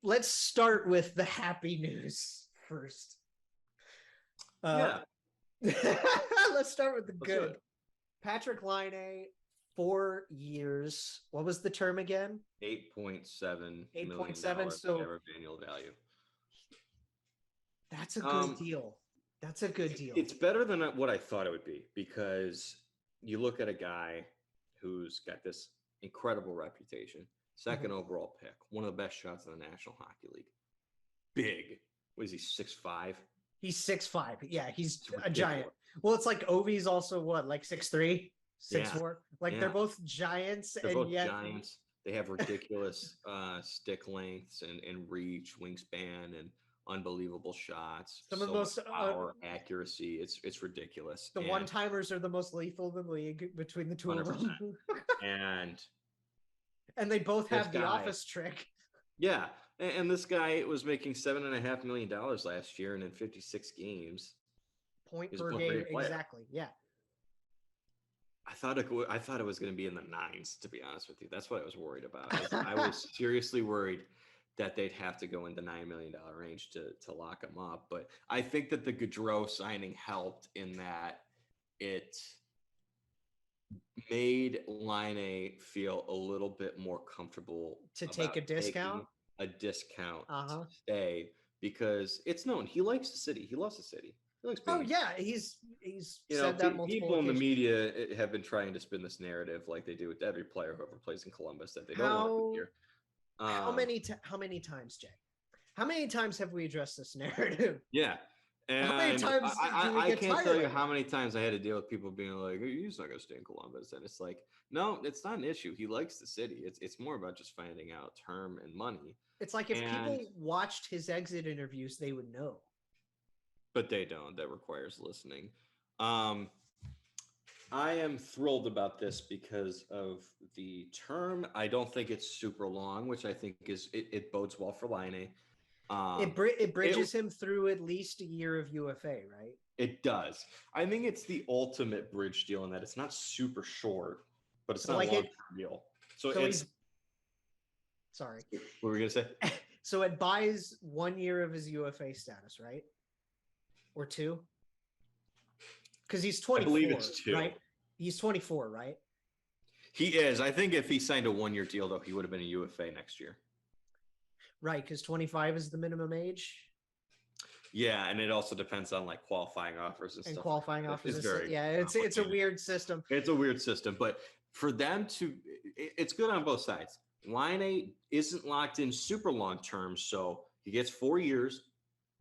let's start with the happy news first. Yeah, Let's start with the let's do good. it. Patrik Laine, 4 years. What was the term again? $8.7 million 8.7. So average annual value. that's a good Um, deal. That's a good deal. it's better than what I thought it would be because you look at a guy who's got this incredible reputation, 2nd overall pick, one of the best shots in the National Hockey League. Big. What is he, 6'5"? He's 6'5". Yeah, he's a giant. Well, it's like Ovi's also what, like 6'3", 6'4"? Like they're both giants, They're and both yet giants. They have ridiculous stick lengths and reach, wingspan, and unbelievable shots. some of the So much most power, accuracy. It's ridiculous. the And one-timers are the most lethal in the league between the two of 100%. them. And And they both this have the guy, office trick. yeah. And this guy was making $7.5 million last year, and in 56 games, Point he's a per point per game, game player. exactly. Yeah. I thought it was going to be in the nines, to be honest with you. That's what I was worried about. I was seriously worried that they'd have to go in the $9 million range to lock him up. But I think that the Gaudreau signing helped in that it made Laine feel a little bit more comfortable To take a discount. a discount Uh-huh. to stay, because it's known he likes the city. He loves the city. He likes being. Oh yeah, he's You said know, that multiple people in the occasions. media have been trying to spin this narrative like they do with every player who ever plays in Columbus, that they don't want to be here. How many times, Jay? How many times have we addressed this narrative? Yeah. And how many times do we I get can't tired tell you of how it? many times I had to deal with people being like, hey, "He's not going to stay in Columbus," and it's like, no, it's not an issue. He likes the city. It's more about just finding out term and money. It's like if And people watched his exit interviews, they would know. but they don't. That requires listening. I am thrilled about this because of the term. I don't think it's super long, which I think it bodes well for Laine. It bridges him through at least a year of UFA, right? It does. I think it's the ultimate bridge deal in that it's not super short, but it's So not like a long-term deal. So it's. Sorry. What were we gonna say? So it buys 1 year of his UFA status, right? Or 2? Because he's 24. I believe it's 2. Right? He's 24, right? He is. I think if he signed a 1-year deal, though, he would have been a UFA next year. Right, because 25 is the minimum age. Yeah, and it also depends on like qualifying offers and stuff. Qualifying offers. It's a weird system. It's a weird system, but for them to, it's good on both sides. Laine isn't locked in super long term, so he gets 4 years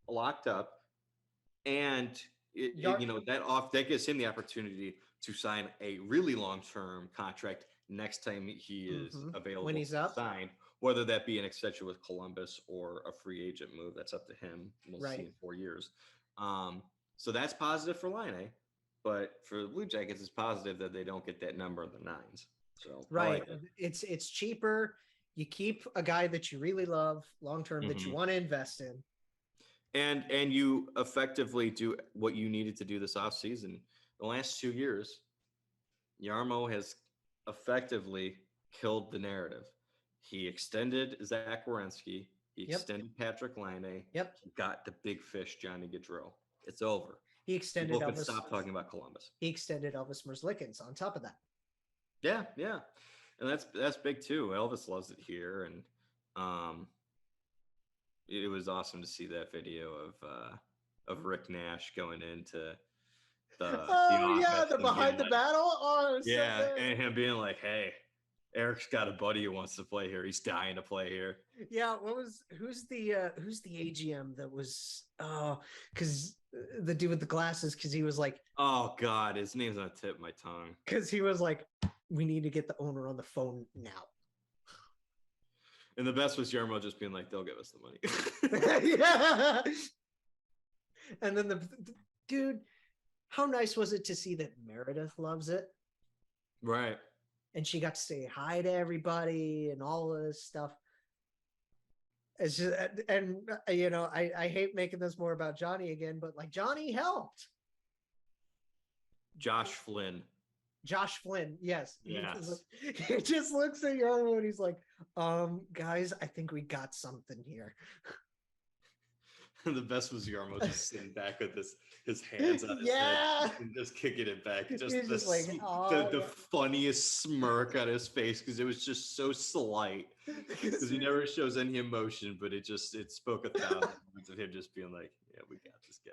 locked up, and that gives him the opportunity to sign a really long term contract next time he is available when he's up. Sign, whether that be an extension with Columbus or a free agent move. That's up to him. We'll see in 4 years. So that's positive for Laine, but for the Blue Jackets, it's positive that they don't get that number in the nines. So right, it's cheaper. You keep a guy that you really love long term, that you want to invest in, and you effectively do what you needed to do this offseason. The last 2 years, Jarmo has effectively killed the narrative. He extended Zach Werenski. He extended Patrik Laine. Yep. He got the big fish, Johnny Gaudreau. It's over. He extended People can stop talking about Columbus. He extended Elvis Merzlikins on top of that. Yeah, yeah. And that's big too. Elvis loves it here. And it was awesome to see that video of Rick Nash going into the behind the battle. Oh, yeah, so and him being like, "Hey, Eric's got a buddy who wants to play here. He's dying to play here." Yeah, who's the AGM that was because the dude with the glasses, because he was like, oh God, his name's on the tip of my tongue. Because he was like, we need to get the owner on the phone now. And the best was Jarmo just being like, they'll give us the money. Yeah. And then the dude, how nice was it to see that Meredith loves it? Right. And she got to say hi to everybody and all of this stuff. It's just, and I hate making this more about Johnny again, but like Johnny helped. Josh Flynn. Josh Flynn. Yes. Yes. He just looks at Yarmo and he's like, guys, I think we got something here. The best was Yarmo just sitting back with his hands on his head and just kicking it back. Just like, the funniest smirk on his face because it was just so slight. Because he never shows any emotion, but it spoke 1,000 words of him just being like, yeah, we got this guy.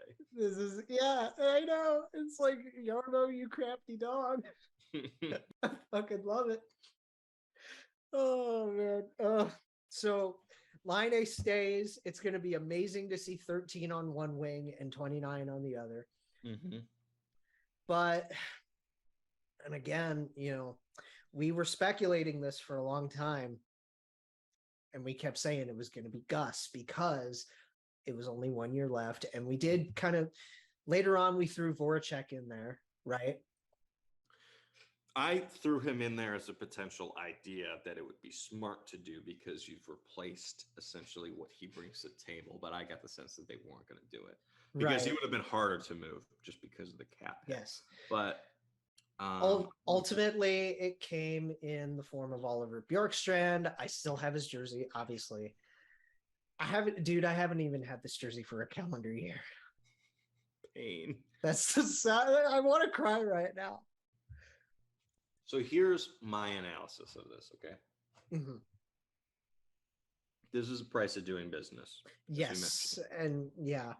I know. It's like, Yarmo, you crafty dog. I fucking love it. Oh man. So Laine stays. It's going to be amazing to see 13 on one wing and 29 on the other. Mm-hmm. But, and again, we were speculating this for a long time, and we kept saying it was going to be Gus because it was only 1 year left. And we did kind of, later on, we threw Voracek in there, right? I threw him in there as a potential idea that it would be smart to do because you've replaced essentially what he brings to the table. But I got the sense that they weren't going to do it because he would have been harder to move just because of the cap hit. Yes. But ultimately, it came in the form of Oliver Bjorkstrand. I still have his jersey, obviously. I haven't even had this jersey for a calendar year. Pain. That's just sad. I want to cry right now. So here's my analysis of this, okay? Mm-hmm. This is the price of doing business. Yes, and yeah.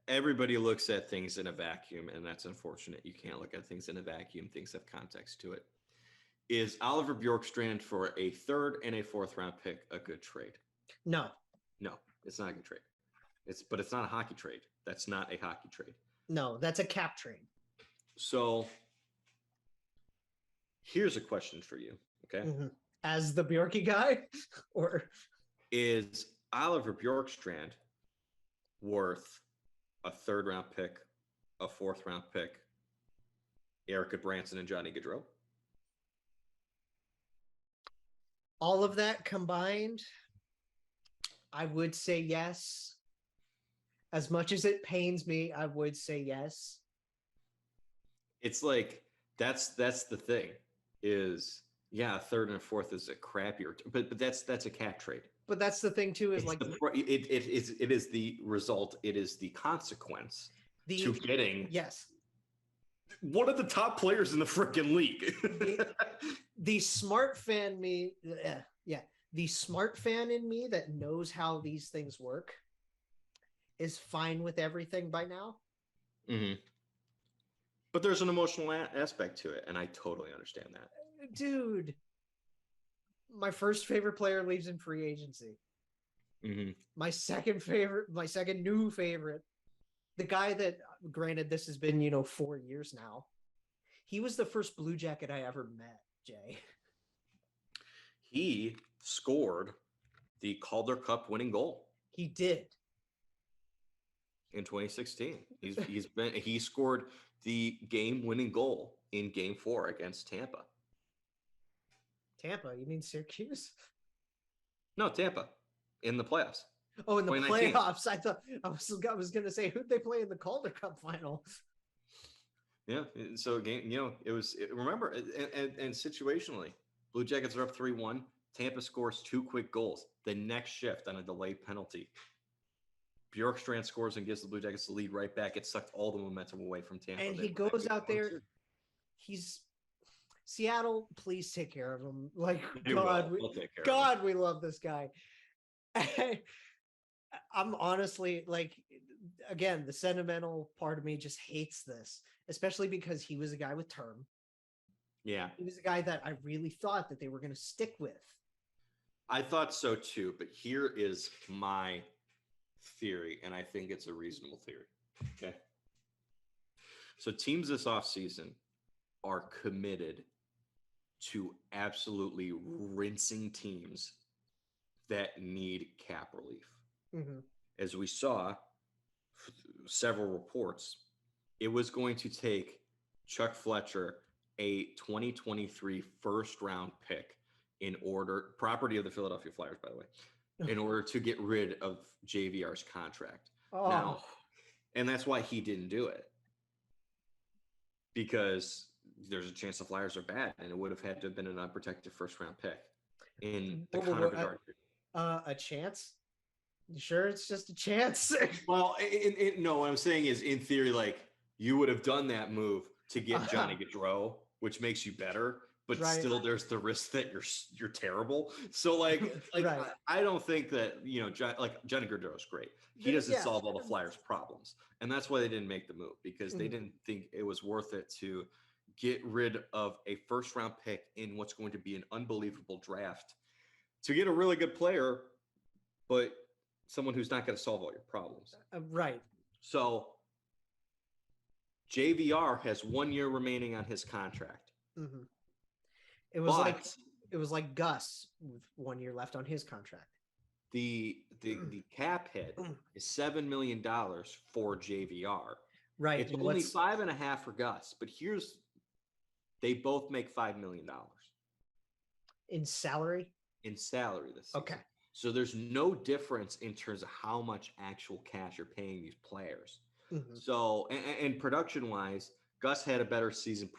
Everybody looks at things in a vacuum, and that's unfortunate. You can't look at things in a vacuum. Things have context to it. Is Oliver Bjorkstrand for a 3rd and a 4th round pick a good trade? No, it's not a good trade. But it's not a hockey trade. That's not a hockey trade. No, that's a cap trade. So here's a question for you, okay? Mm-hmm. As the Bjorky guy, or is Oliver Bjorkstrand worth a 3rd round pick, a 4th round pick, Erica Branson, and Johnny Gaudreau? All of that combined, I would say yes. As much as it pains me, I would say yes. It's like that's the thing is, yeah, a 3rd and a 4th is a crappier, but that's a cap trade. But that's the thing too, is like it is the result. It is the consequence to getting one of the top players in the freaking league. the smart fan me, the smart fan in me that knows how these things work is fine with everything by now. Mm-hmm. But there's an emotional aspect to it, and I totally understand that. Dude, my first favorite player leaves in free agency. Mm-hmm. My second new favorite, the guy that, granted, this has been 4 years now. He was the first Blue Jacket I ever met, Jay. He scored the Calder Cup winning goal. He did. In 2016. He scored the game-winning goal in Game 4 against Tampa. Tampa? You mean Syracuse? No, Tampa. In the playoffs. Oh, in the playoffs. I thought I was going to say, who'd they play in the Calder Cup final? Yeah. So remember, and situationally, Blue Jackets are up 3-1. Tampa scores 2 quick goals. The next shift on a delayed penalty, Bjorkstrand scores and gives the Blue Jackets the lead right back. It sucked all the momentum away from Tampa. And he goes out there. He's Seattle. Please take care of him. Like, God, we love this guy. I'm honestly, like, again, the sentimental part of me just hates this, especially because he was a guy with term. Yeah. He was a guy that I really thought that they were going to stick with. I thought so too, but here is my theory, and I think it's a reasonable theory. Okay. So teams this offseason are committed to absolutely rinsing teams that need cap relief. Mm-hmm. As we saw several reports, it was going to take Chuck Fletcher a 2023 first round pick property of the Philadelphia Flyers, by the way, in order to get rid of JVR's contract. Oh. Now, and that's why he didn't do it. Because there's a chance the Flyers are bad, and it would have had to have been an unprotected first-round pick in the Whoa, Connor Bedard. A chance? You sure it's just a chance? Well, no, what I'm saying is, in theory, like, you would have done that move to get Johnny Gaudreau, which makes you better, but Right. still there's the risk that you're terrible. So like Right. I don't think that, Johnny Gaudreau is great. He doesn't solve all the Flyers' problems, and that's why they didn't make the move, because they didn't think it was worth it to get rid of a first-round pick in what's going to be an unbelievable draft to get a really good player, but someone who's not going to solve all your problems. Right. So JVR has 1 year remaining on his contract. Mm-hmm. It was like Gus with 1 year left on his contract. The cap hit is $7 million for JVR. Right. It's only 5.5 for Gus, but they both make $5 million in salary. This season. Okay. So there's no difference in terms of how much actual cash you're paying these players. Mm-hmm. So, and production-wise, Gus had a better season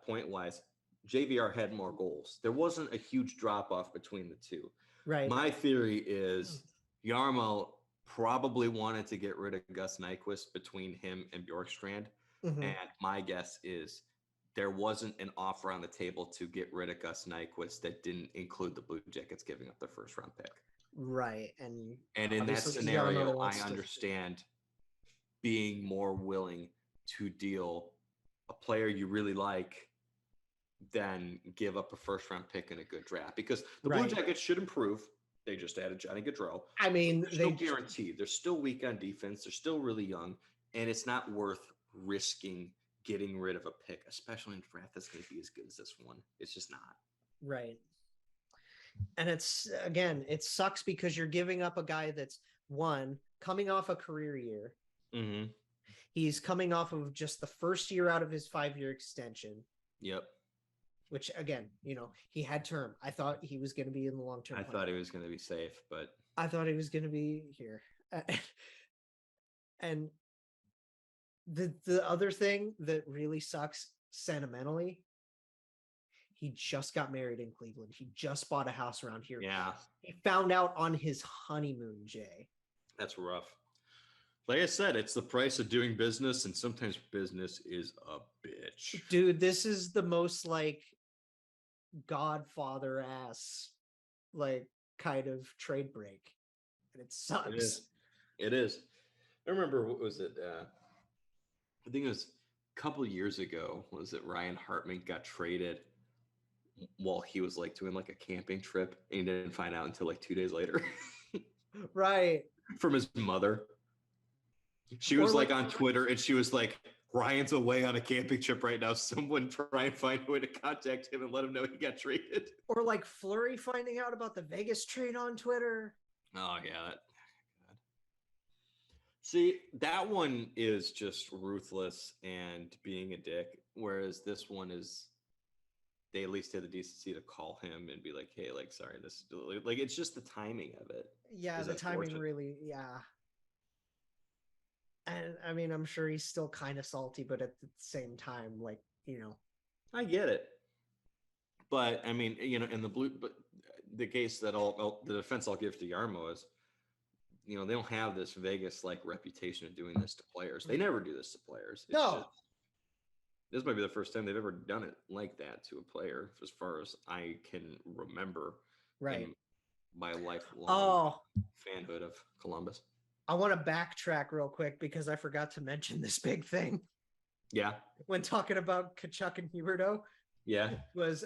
point-wise. JVR had more goals. There wasn't a huge drop-off between the two. Right. My theory is Jarmo probably wanted to get rid of Gus Nyquist between him and Bjorkstrand. Mm-hmm. And my guess is there wasn't an offer on the table to get rid of Gus Nyquist that didn't include the Blue Jackets giving up their first-round pick. Right. And in that scenario, I understand being more willing to deal a player you really like than give up a first-round pick in a good draft, because the Blue Jackets should improve. They just added Johnny Gaudreau. I mean, they're still guaranteed. They're still weak on defense. They're still really young, and it's not worth risking getting rid of a pick, especially in a draft that's going to be as good as this one. It's just not. Right. And it sucks because you're giving up a guy that's coming off a career year. Mm-hmm. He's coming off of just the first year out of his 5-year extension. Yep. Which, again, he had term. I thought he was going to be in the long-term plan. I thought he was going to be safe, but I thought he was going to be here. And the other thing that really sucks sentimentally, he just got married in Cleveland. He just bought a house around here. Yeah. He found out on his honeymoon, Jay. That's rough. Like I said, it's the price of doing business, and sometimes business is a bitch. Dude, this is the most Godfather ass kind of trade break. And it sucks. It is. I remember, what was it? I think it was a couple of years ago. Was it Ryan Hartman got traded while he was doing a camping trip, and he didn't find out until 2 days later. Right. From his mother. She was on Twitter, and she was like, Ryan's away on a camping trip right now. Someone try and find a way to contact him and let him know he got traded. Or Fleury finding out about the Vegas trade on Twitter. Oh, yeah. God. See, that one is just ruthless and being a dick, whereas this one is, they at least had the decency to call him and be like, hey, sorry, this, it's just the timing of it. Yeah, the timing really, yeah. And I mean, I'm sure he's still kind of salty, but at the same time, I get it. But I mean, in the case that the defense I'll give to Jarmo is, they don't have this Vegas reputation of doing this to players. They never do this to players. This might be the first time they've ever done it like that to a player, as far as I can remember. Right. In my lifelong fanhood of Columbus. I want to backtrack real quick because I forgot to mention this big thing. Yeah. When talking about Tkachuk and Huberdeau. Yeah. Was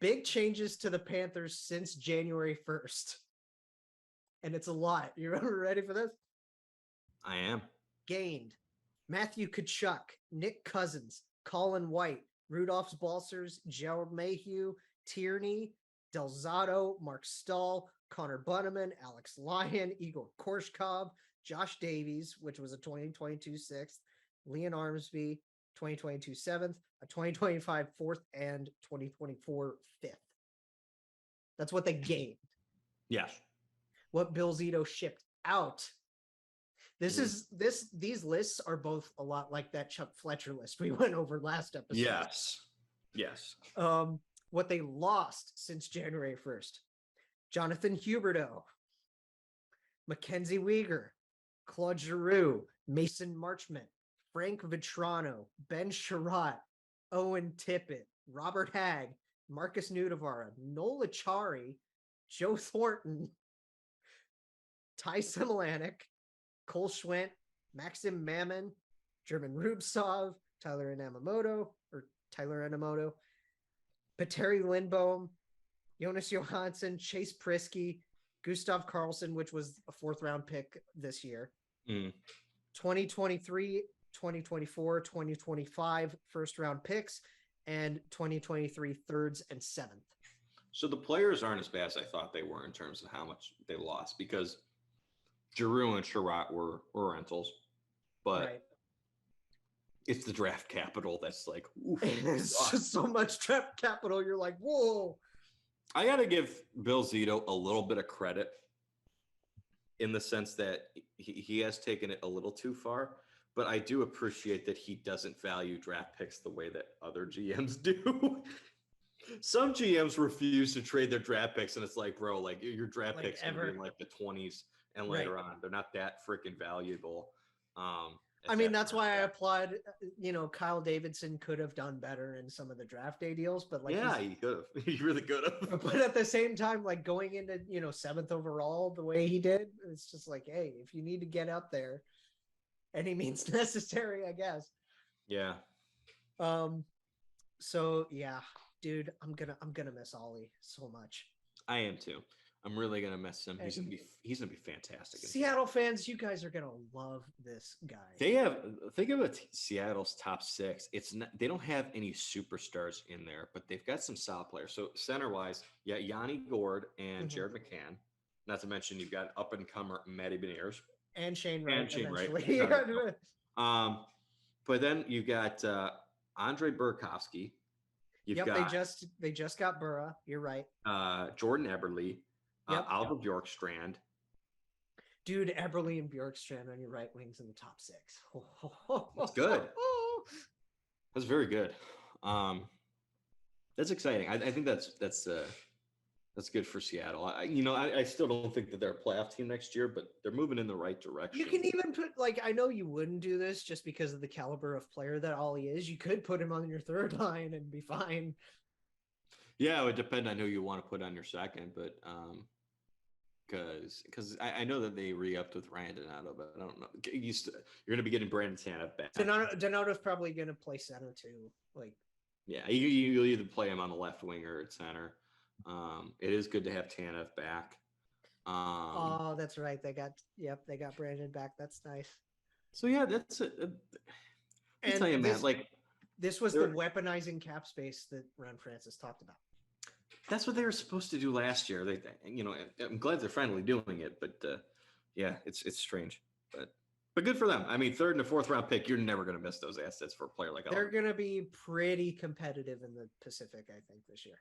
big changes to the Panthers since January 1st. And it's a lot. You ready for this? I am. Gained Matthew Tkachuk, Nick Cousins, Colin White, Rudolph Balcers, Gerald Mayhew, Tierney, Delzato, Mark Stahl, Connor Bunneman, Alex Lyon, Igor Korshkov, Josh Davies, which was a 2022 6th, Leon Armsby, 2022 7th, a 2025 4th, and 2024 5th. That's what they gained. Yes. What Bill Zito shipped out These lists are both a lot like that Chuck Fletcher list we went over last episode. Yes. What they lost since January 1st. Jonathan Huberdeau, Mackenzie Weegar, Claude Giroux, Mason Marchment, Frank Vetrano, Ben Sherratt, Owen Tippett, Robert Hagg, Marcus Nudavara, Noel Achari, Joe Thornton, Ty Simulanek, Cole Schwent, Maxim Mammon, German Rubtsov, Tyler Enamoto, Petteri Lindbohm, Jonas Johansson, Chase Prisky, Gustav Carlson, which was a 4th-round pick this year. 2023, 2024, 2025 first-round picks, and 2023 3rds and 7th. So the players aren't as bad as I thought they were in terms of how much they lost, because Giroux and Sherratt were rentals, but right. It's the draft capital that's like, oof, it's just so much draft capital. You're like, whoa. I got to give Bill Zito a little bit of credit in the sense that he has taken it a little too far, but I do appreciate that he doesn't value draft picks the way that other GMs do. Some GMs refuse to trade their draft picks, and it's like, bro, like your draft picks can be in like the 20s and later on. They're not that freaking valuable. I mean, that's why I applaud, Kyle Davidson could have done better in some of the draft day deals, but like, yeah, he could have. He really could have. But at the same time, like going into, 7th overall the way he did, it's just like, hey, if you need to get up there, any means necessary, I guess. Yeah. So yeah, dude, I'm gonna miss Ollie so much. I am too. I'm really gonna miss him. He's gonna be fantastic. Seattle fans, you guys are gonna love this guy. Think of Seattle's top 6. They don't have any superstars in there, but they've got some solid players. So center wise, Yanni Gord and Jared McCann. Not to mention you've got up and comer Matty Beniers and Shane Wright. But then you got Andre Burakovsky. They just got Burra. You're right. Jordan Eberle. Oliver Bjorkstrand. Dude, Eberle and Bjorkstrand on your right wings in the top 6. That's good. That's very good. That's exciting. I think that's good for Seattle. I still don't think that they're a playoff team next year, but they're moving in the right direction. You can even put, I know you wouldn't do this just because of the caliber of player that Ollie is. You could put him on your 3rd line and be fine. Yeah, it would depend on who you want to put on your 2nd, but because I know that they re-upped with Ryan Donato, but I don't know. You're going to be getting Brandon Tanev back. Donato's probably going to play center too. Yeah, you'll either play him on the left wing or at center. It is good to have Tanev back. Oh, that's right. They got Brandon back. That's nice. So yeah, that's it. I'll tell you, man, this was the weaponizing cap space that Ron Francis talked about. That's what they were supposed to do last year. I'm glad they're finally doing it, but yeah, it's strange, but good for them. I mean, 3rd and 4th round pick, you're never going to miss those assets for a player like that. They're going to be pretty competitive in the Pacific, I think, this year.